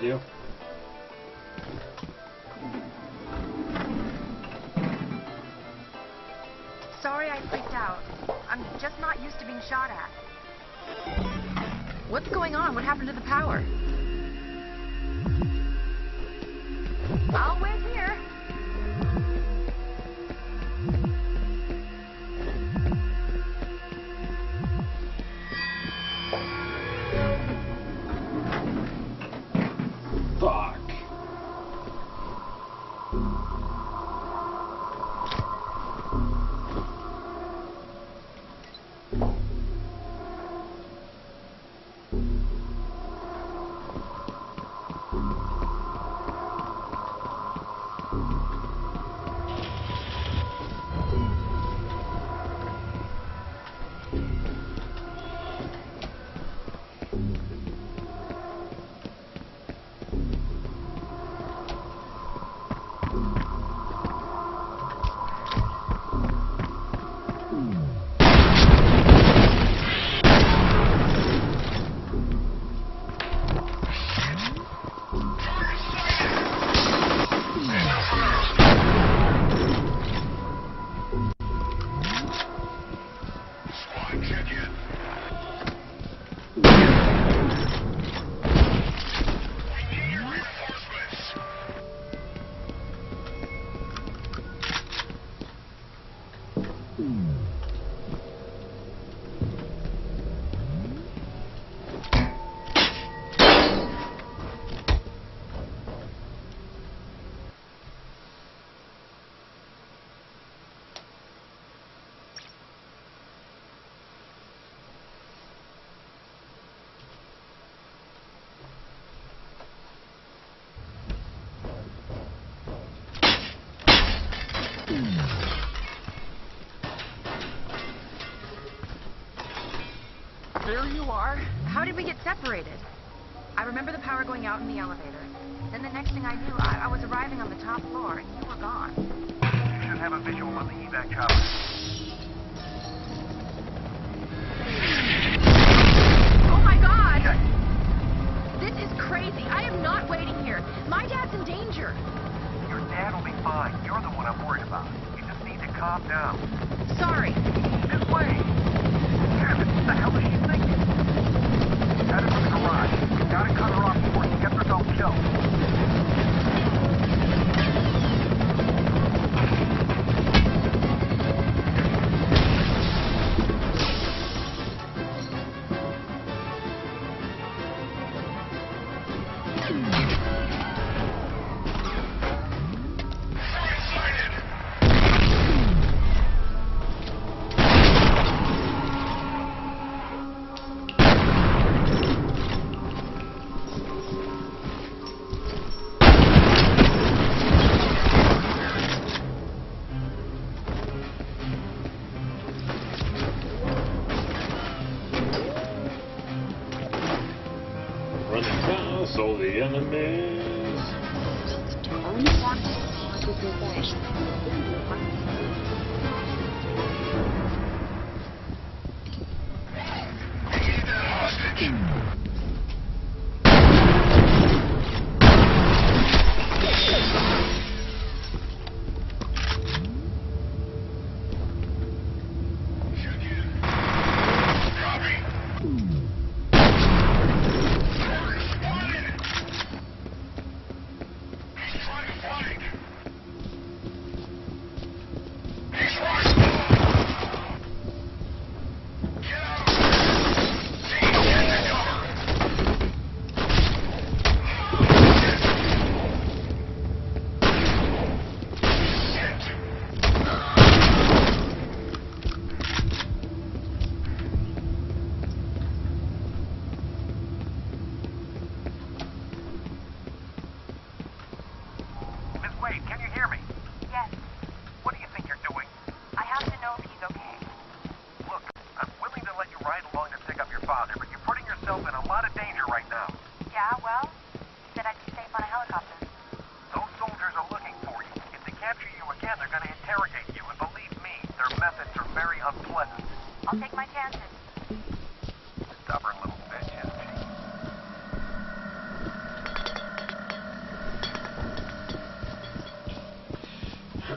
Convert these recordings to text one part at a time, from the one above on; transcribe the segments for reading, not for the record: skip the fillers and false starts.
video. Sorry I freaked out. I'm just not used to being shot at. What's going on? What happened to the power? I'll wait here. Fuck. There you are. How did we get separated? I remember the power going out in the elevator. Then the next thing I knew, I was arriving on the top floor, and you were gone. You should have a visual on the evac chopper. Oh my god! This is crazy. I am not waiting here. My dad's in danger. Your dad will be fine. You're the one I'm worried about. You just need to calm down. Sorry. This way! Damn it, what the hell is she thinking? Head her to the garage. We gotta cut her off before she gets herself killed. Running fast, all the enemies.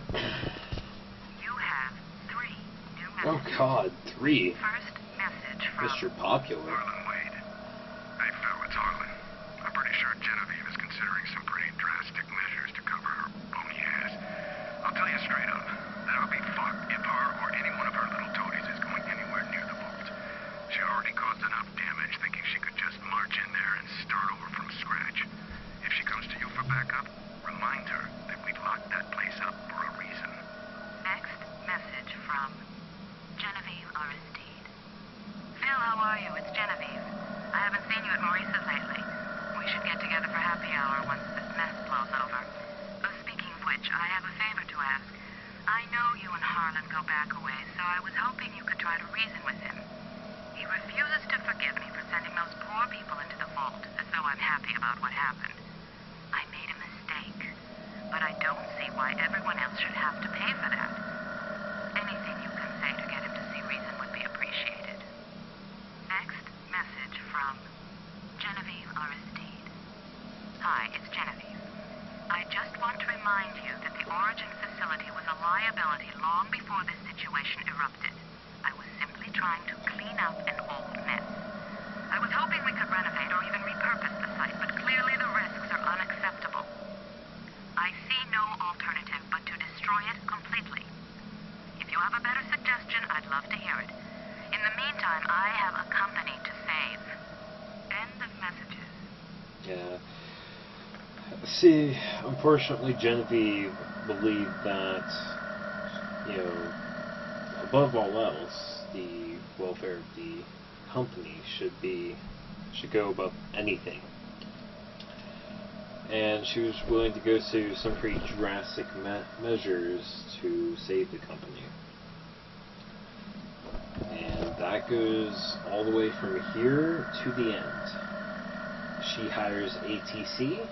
You have 3 new Oh messages. God, 3. First message from Mr. Popular. Harlan Wade. Hey, Phil, it's Harlan. I'm pretty sure Genevieve is considering some pretty drastic measures to cover her bony ass. I'll tell you straight up, that'll be fucked if her or any one of her little toadies is going anywhere near the vault. She already caused enough damage thinking she could just march in there and start over from scratch. If she comes to you for backup, remind her that we locked that place up for a reason. Next message from Genevieve Aristide. Phil, how are you? It's Genevieve. I haven't seen you at Maurice's lately. We should get together for happy hour once this mess blows over. Speaking of which, I have a favor to ask. I know you and Harlan go back a ways, so I was hoping you could try to reason with him. He refuses to forgive me for sending those poor people into the vault, as though I'm happy about what happened. I made a mistake, but I don't see why everyone else should have to pay for that. Anything you can say to get him to see reason would be appreciated. Next message from Genevieve Aristide. Hi, it's Genevieve. I just want to remind you that the Origin facility was a liability long before this situation erupted. I was simply trying to clean up an old mess. I was hoping we could renovate or even repurpose the site, but clearly the risks are unacceptable. I see no alternative but to destroy it completely. If you have a better suggestion, I'd love to hear it. In the meantime, I have a company to save. End of messages. Yeah. See, unfortunately, Genevieve believed that, above all else, the welfare of the company should go above anything. And she was willing to go to some pretty drastic measures to save the company. And that goes all the way from here to the end. She hires ATC.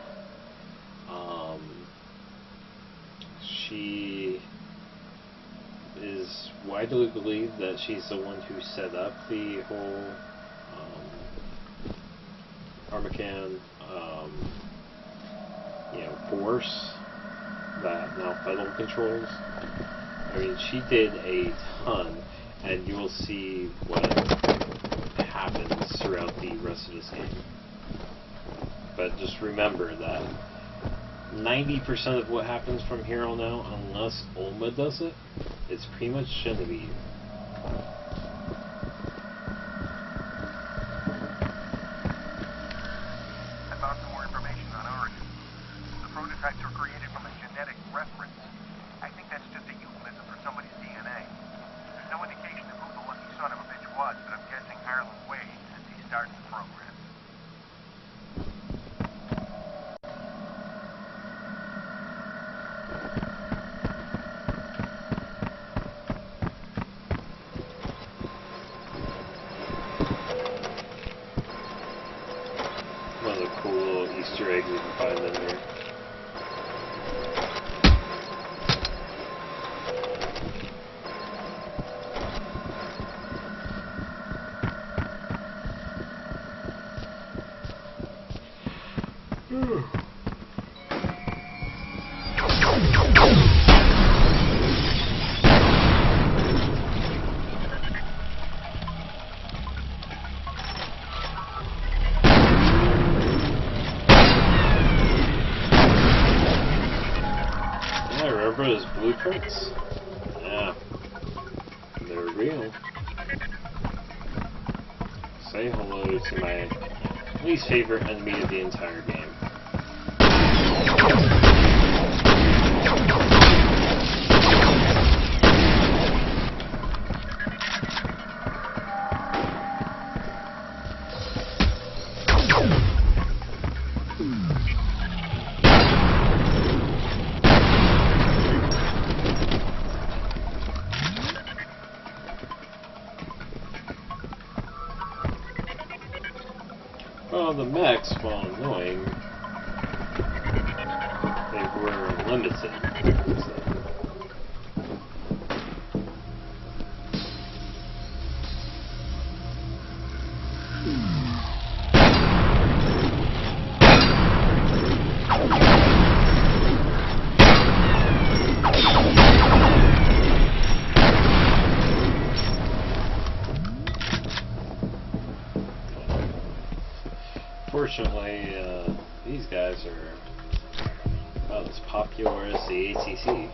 She is widely believed that she's the one who set up the whole Armacan force that now Federal controls. I mean, she did a ton, and you'll see what happens throughout the rest of this game. But just remember that 90% of what happens from here on out, unless Olma does it, it's pretty much Genevieve. I found some more information on Origin. The prototypes were created from a genetic reference. I think that's just a euphemism for somebody's DNA. There's no indication of who the lucky son of a bitch was, but I'm guessing Harlan Wade since he started the program. One of the cool little Easter eggs you can find in there. Remember those blueprints? Yeah. They're real. Say hello to my least favorite enemy of the entire game. Well, the mechs, while annoying, they were limited. So. unfortunately, these guys are about as popular as the ATC.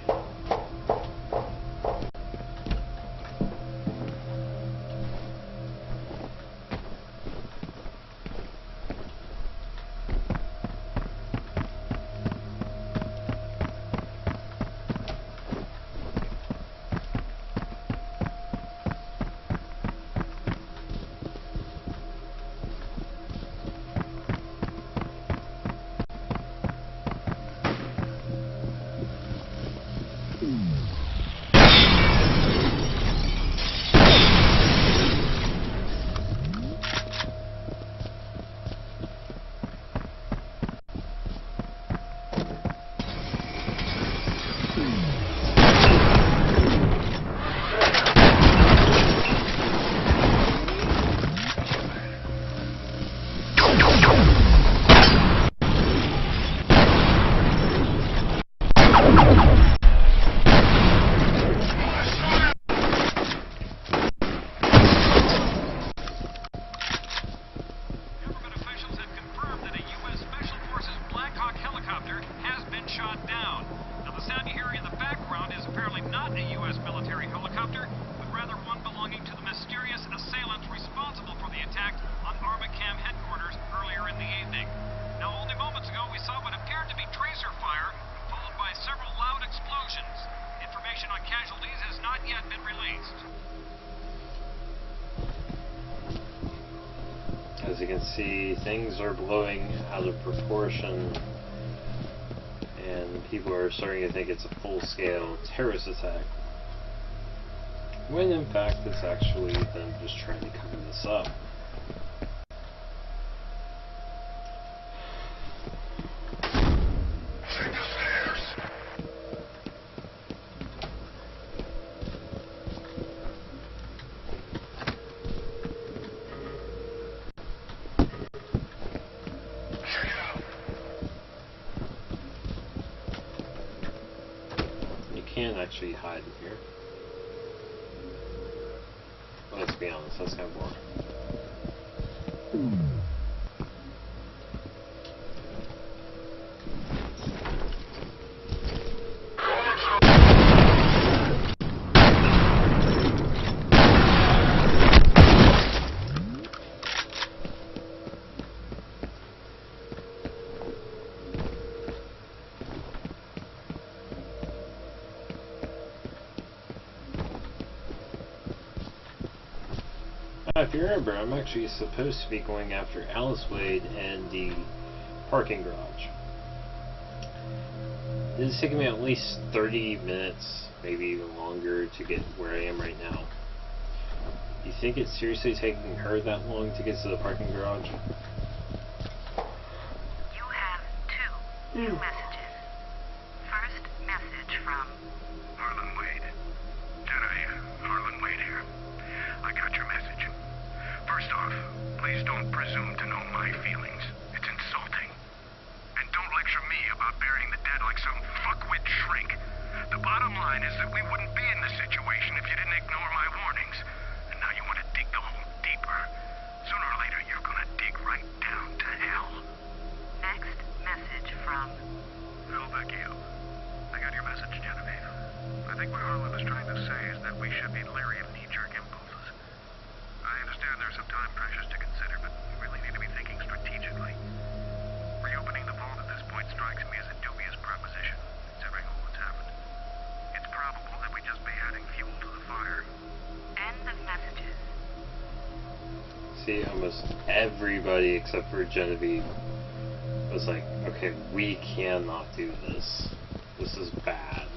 As you can see, things are blowing out of proportion, and people are starting to think it's a full-scale terrorist attack, when in fact it's actually them just trying to cover this up. Can't actually hide in here. Well, let's be honest, that's kind of boring. If you remember, I'm actually supposed to be going after Alice Wade and the parking garage. This is taking me at least 30 minutes, maybe even longer, to get where I am right now. You think it's seriously taking her that long to get to the parking garage? You have two new messages. First message from Harlan Wade. Genevieve, Harlan Wade here. I got your message. First off, please don't presume to know my feelings. It's insulting. And don't lecture me about burying the dead like some fuckwit shrink. The bottom line is that we wouldn't be in this situation if you didn't ignore my warnings. And now you want to dig the hole deeper. Sooner or later, you're gonna dig right down to hell. Next message from Phil Vecchio. I got your message, Genevieve. I think what Harlan is trying to say is that we should be leery of knee-jerk impulses. I understand there's some time pressures to consider, but we really need to be thinking strategically. Reopening the vault at this point strikes me as a dubious proposition, considering all that's happened. It's probable that we just be adding fuel to the fire. end of messages. See, almost everybody except for Genevieve was like, okay, we cannot do this. This is bad.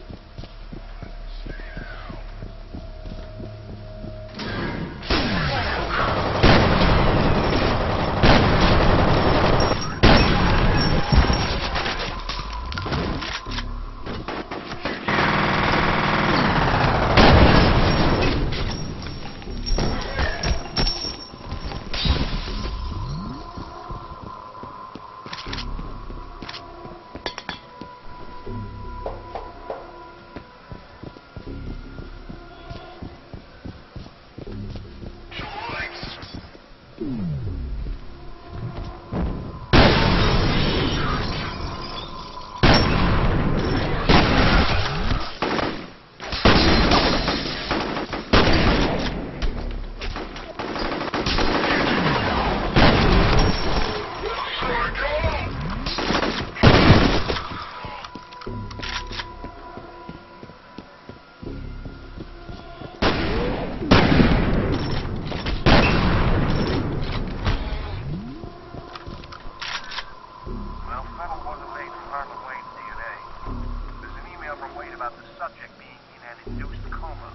about the subject being in an induced coma.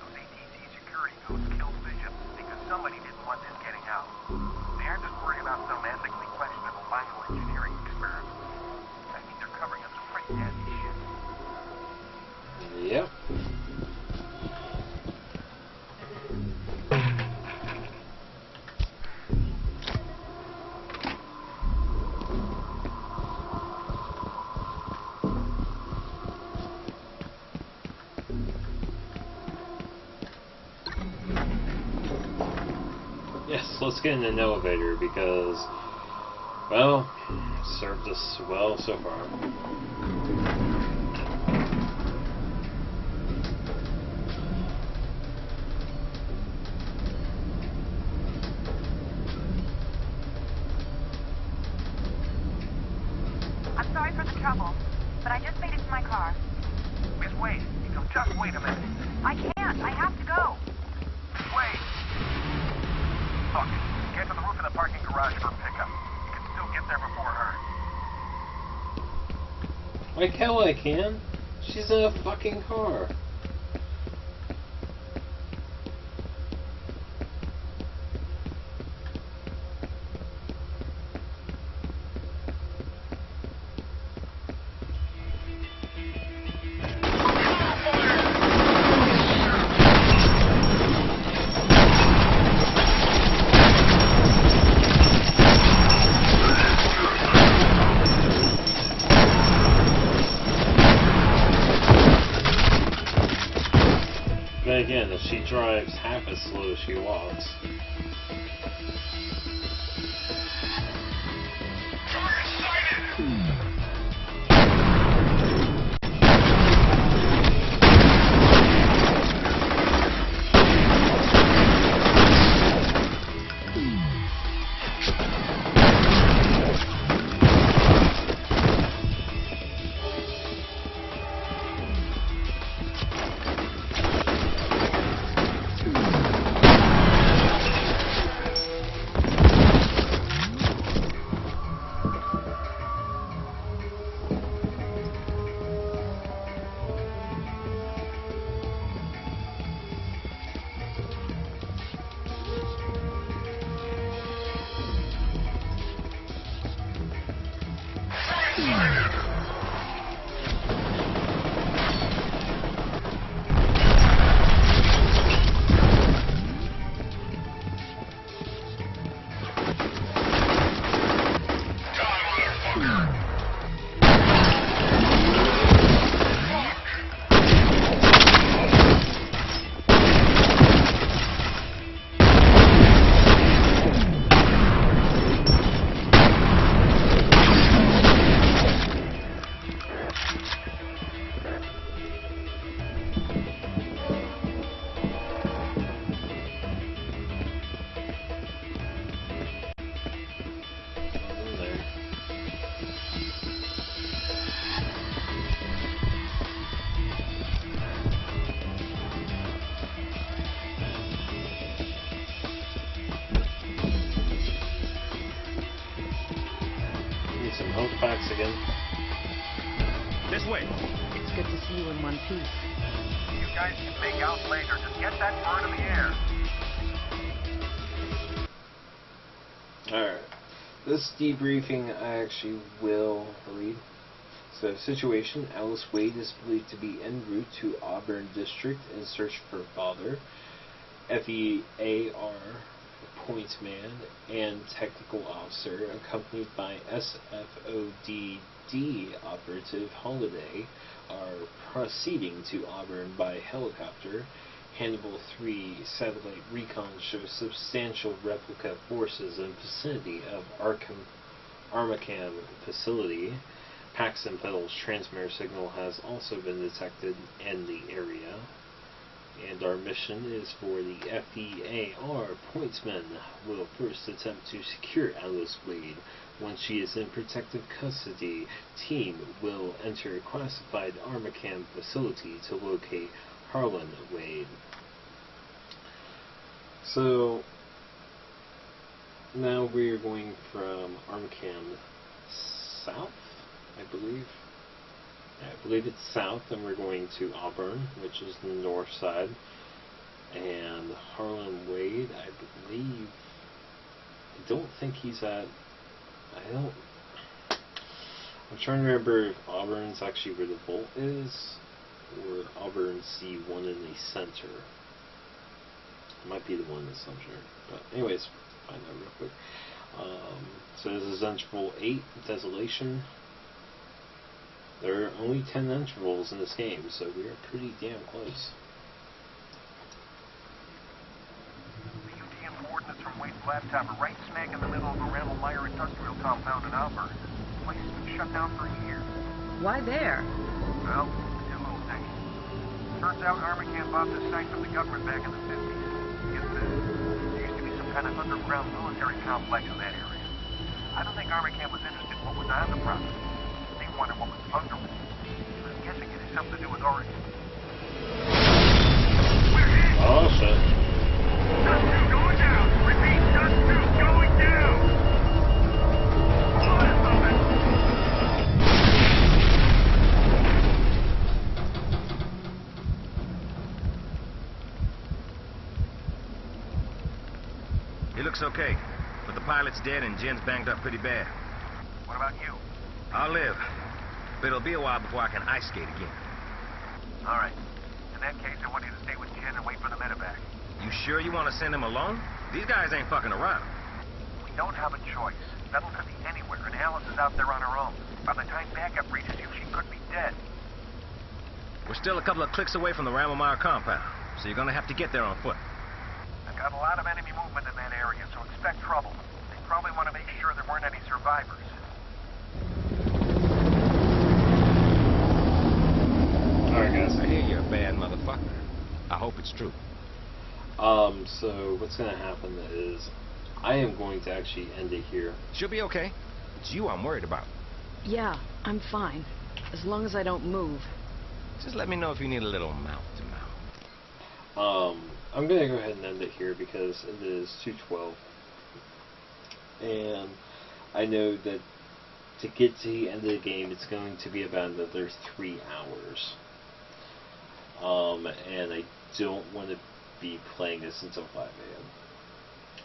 Those ATC security codes killed Bishop because somebody didn't want this getting out. They aren't just worried about some ethically questionable bioengineering experiment. I mean, they're covering up some pretty nasty shit. Yep. Yes, let's get in an elevator because, well, served us well so far. I'm sorry for the trouble, but I just made it to my car. Miss Wade, just wait a minute. I can't. I have to go. Wait! Fuck it. Get to the roof of the parking garage for pickup. You can still get there before her. Like hell I can. She's in a fucking car. But again, if she drives half as slow as she walks. Some health packs again. This way. It's good to see you in one piece. You guys can make out later. Just get that bird in the air. Alright. This debriefing I actually will read. So, situation: Alice Wade is believed to be en route to Auburn District in search for father. FEAR pointman and technical officer, accompanied by SFODD operative Holiday, are proceeding to Auburn by helicopter. Hannibal 3 satellite recon shows substantial replica forces in vicinity of Armacam facility. Paxton Pedal's transmitter signal has also been detected in the area. And our mission is for the FEAR pointsmen will first attempt to secure Alice Wade. Once she is in protective custody, team will enter a classified Armacam facility to locate Harlan Wade. So now we are going from Armacam south, I believe. I believe it's south, and we're going to Auburn, which is the north side. And Harlan Wade, I believe, I don't think he's at, I'm trying to remember if Auburn's actually where the Volt is, or Auburn C1 in the center. It might be the one in the center, but anyways, find out real quick. So this is interval 8, Desolation. There are only 10 intervals in this game, so we are pretty damn close. The UTM coordinates from Wade's laptop are right smack in the middle of the Randall Meyer industrial compound in Auburn. The place has been shut down for years. Why there? Well, it's a little thing. Turns out Armacan bought this site from the government back in the 50s. There used to be some kind of underground military complex in that area. I don't think Armacan was interested in what was on the property. They wanted what was under it. I'm guessing it has something to do with Oregon. Oh shit. Dust 2 going down! Repeat, Dust 2 going down! Oh, that's something! He looks okay, but the pilot's dead and Jen's banged up pretty bad. What about you? I'll live, but it'll be a while before I can ice skate again. All right. In that case, I want you to stay with Jen and wait for the medevac. You sure you want to send him alone? These guys ain't fucking around. We don't have a choice. Metal could be anywhere, and Alice is out there on her own. By the time backup reaches you, she could be dead. We're still a couple of clicks away from the Ramelmeyer compound, so you're gonna have to get there on foot. I've got a lot of enemy movement in that area, so expect trouble. They probably want to make sure there weren't any survivors. Alright guys. I hear you're a bad motherfucker. I hope it's true. So what's gonna happen is I am going to actually end it here. She'll be okay. It's you I'm worried about. Yeah, I'm fine. As long as I don't move. Just let me know if you need a little mouth to mouth. I'm gonna go ahead and end it here because it is 2:12, and I know that to get to the end of the game, it's going to be about another 3 hours. And I don't want to be playing this until 5 a.m.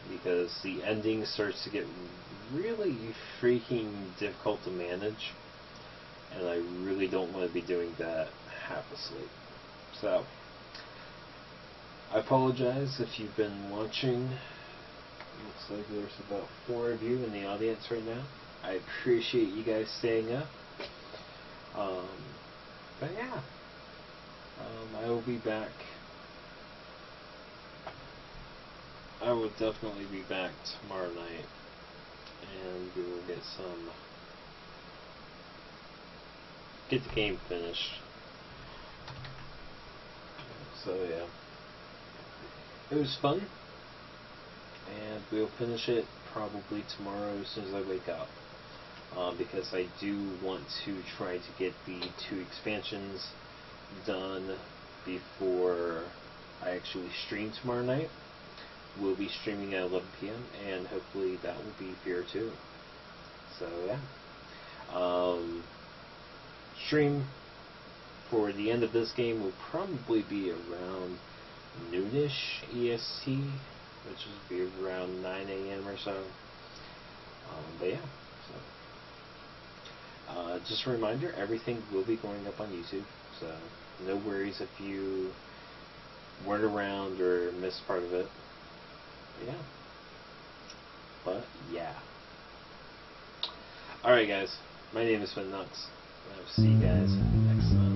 because the ending starts to get really freaking difficult to manage, and I really don't want to be doing that half asleep. So, I apologize if you've been watching. Looks like there's about 4 of you in the audience right now. I appreciate you guys staying up. But yeah, I will be back. I will definitely be back tomorrow night, and we will get the game finished. So yeah, it was fun, and we'll finish it probably tomorrow as soon as I wake up, because I do want to try to get the 2 expansions done before I actually stream tomorrow night. We'll be streaming at 11 p.m. and hopefully that will be here too. So yeah, stream for the end of this game will probably be around noonish EST, which will be around 9 a.m. or so. But yeah, so just a reminder, everything will be going up on YouTube, so no worries if you weren't around or missed part of it. Yeah. But yeah. Alright guys, my name has been Knux, and I'll see you guys next time.